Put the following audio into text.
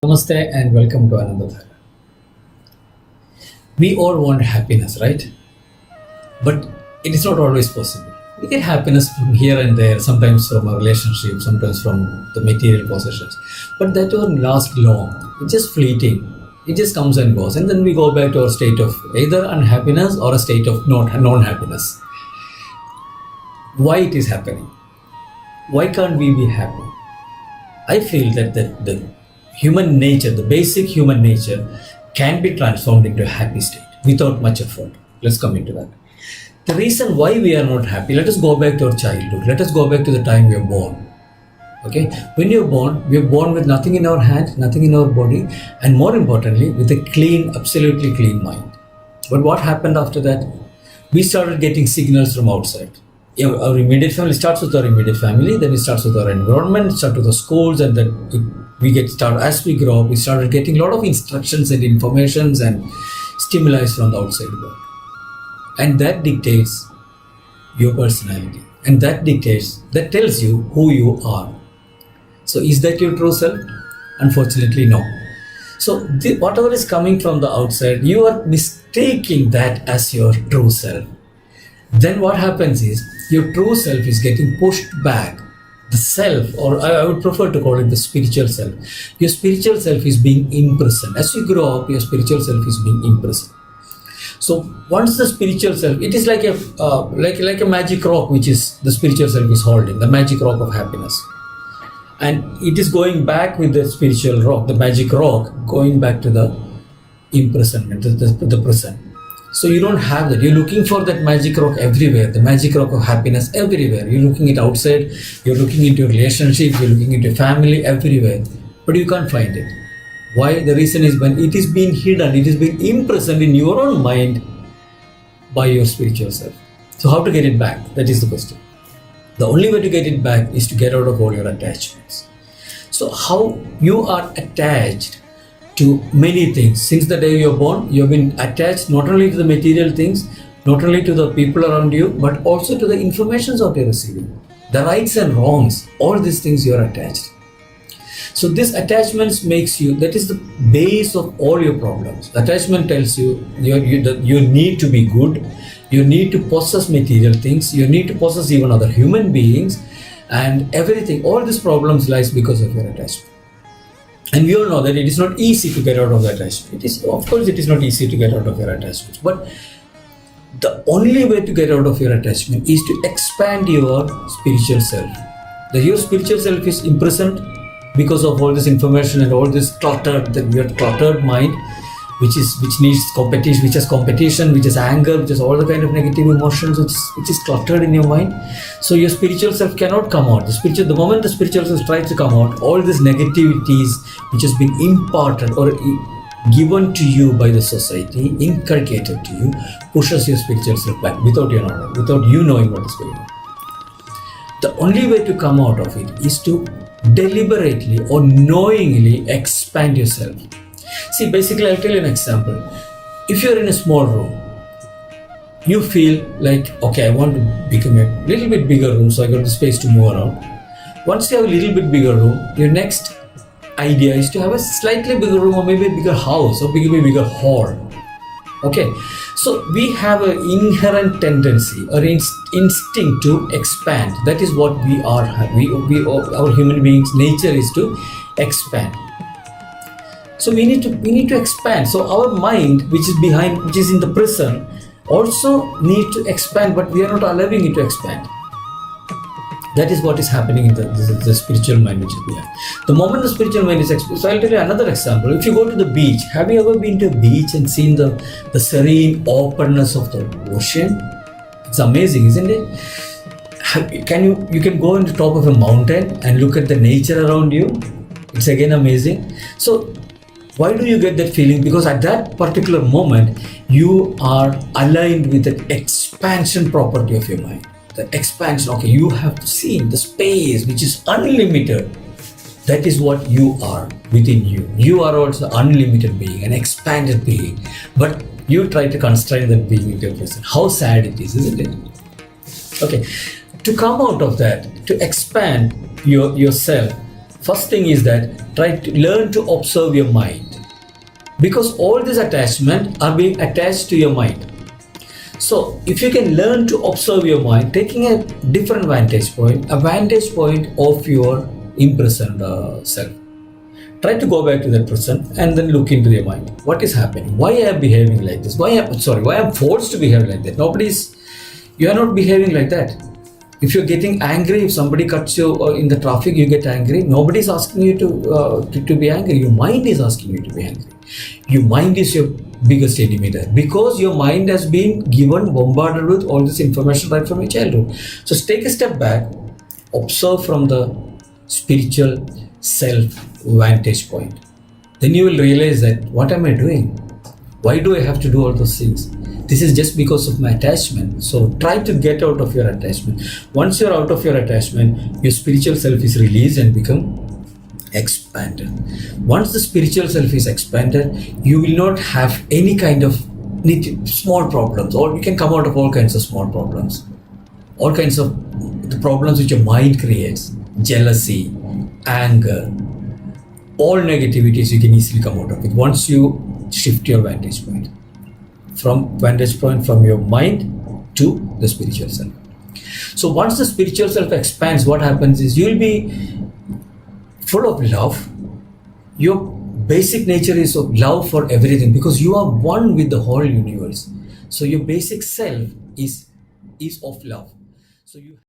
Namaste and welcome to another Dhara. We all want happiness, right? But it is not always possible. We get happiness from here and there, sometimes from a relationship, sometimes from the material possessions. But that won't last long. It's just fleeting. It just comes and goes. And then we go back to our state of either unhappiness or a state of non-happiness. Why it is happening? Why can't we be happy? I feel that the human nature, the basic human nature, can be transformed into a happy state without much effort. Let's come into that. The reason why we are not happy, let us go back to our childhood. Let us go back to the time we are born. Okay? When you're born, we are born with nothing in our hand, nothing in our body, and more importantly, with a clean, absolutely clean mind. But what happened after that? We started getting signals from outside. Our immediate family starts with our immediate family, then it starts with our environment, it starts with the schools, and then we get started. As we grow up, we started getting a lot of instructions and informations and stimuli from the outside world. And that dictates your personality. And that tells you who you are. So is that your true self? Unfortunately, no. So whatever is coming from the outside, you are mistaking that as your true self. Then what happens is, your true self is getting pushed back. The self, or I would prefer to call it the spiritual self. Your spiritual self is being imprisoned. As you grow up, your spiritual self is being imprisoned. So once the spiritual self, it is like a magic rock which is the spiritual self is holding, the magic rock of happiness. And it is going back with the spiritual rock, the magic rock, going back to the imprisonment, the prison. So you don't have that. You're looking for that magic rock everywhere, the magic rock of happiness everywhere. You're looking it outside, you're looking into a relationship, you're looking into family, everywhere. But you can't find it. Why? The reason is when it is being hidden, it is being imprisoned in your own mind by your spiritual self. So how to get it back? That is the question. The only way to get it back is to get out of all your attachments. So how you are attached to many things. Since the day you're born, you've been attached not only to the material things, not only to the people around you, but also to the information that you're receiving. The rights and wrongs, all these things you're attached. So this attachments makes you, that is the base of all your problems. Attachment tells you, you need to be good, you need to possess material things, you need to possess even other human beings, and everything, all these problems lies because of your attachment. And we all know that it is not easy to get out of the attachment. Of course, it is not easy to get out of your attachments. But the only way to get out of your attachment is to expand your spiritual self. Your spiritual self is imprisoned because of all this information and all this your cluttered mind, which needs competition, which has competition, which has anger, which has all the kind of negative emotions, which is cluttered in your mind. So your spiritual self cannot come out. The moment the spiritual self tries to come out, all these negativities which has been imparted or given to you by the society, inculcated to you, pushes your spiritual self back without you knowing what is going on. The only way to come out of it is to deliberately or knowingly expand yourself. See, basically, I'll tell you an example. If you're in a small room, you feel like, okay, I want to become a little bit bigger room so I got the space to move around. Once you have a little bit bigger room, your next idea is to have a slightly bigger room or maybe a bigger house or maybe a bigger hall. Okay, so we have an inherent tendency or instinct to expand. That is what we are. Our human beings' nature is to expand. So we need to expand. So our mind, which is in the prison, also need to expand, but we are not allowing it to expand. That is what is happening in the spiritual mind which is behind. The moment the spiritual mind is expanded. So I'll tell you another example. If you go to the beach, have you ever been to a beach and seen the serene openness of the ocean? It's amazing, isn't it? You can go on the top of a mountain and look at the nature around you. It's again amazing. So why do you get that feeling? Because at that particular moment, you are aligned with the expansion property of your mind. The expansion, okay, you have to see the space which is unlimited. That is what you are within you. You are also unlimited being, an expanded being. But you try to constrain that being into your present. How sad it is, isn't it? Okay, to come out of that, to expand yourself, First thing is that try to learn to observe your mind, because all these attachments are being attached to your mind. So if you can learn to observe your mind, taking a different vantage point, a vantage point of your imprisoned self, try to go back to that person and then look into your mind. What is happening? Why I am behaving like this? Why I'm forced to behave like that? You are not behaving like that. If you're getting angry, if somebody cuts you in the traffic, you get angry. Nobody is asking you to be angry. Your mind is asking you to be angry. Your mind is your biggest enemy there, because your mind has been given, bombarded with all this information right from your childhood. So take a step back, observe from the spiritual self vantage point. Then you will realize that, what am I doing? Why do I have to do all those things? This is just because of my attachment. So try to get out of your attachment. Once you're out of your attachment, your spiritual self is released and become expanded. Once the spiritual self is expanded, you will not have any kind of small problems, or you can come out of all kinds of small problems, all kinds of the problems which your mind creates, jealousy, anger, all negativities you can easily come out of it once you shift your vantage point from your mind to the spiritual self. So once the spiritual self expands, what happens is you'll be full of love. Your basic nature is of love for everything, because you are one with the whole universe. So your basic self is of love. So you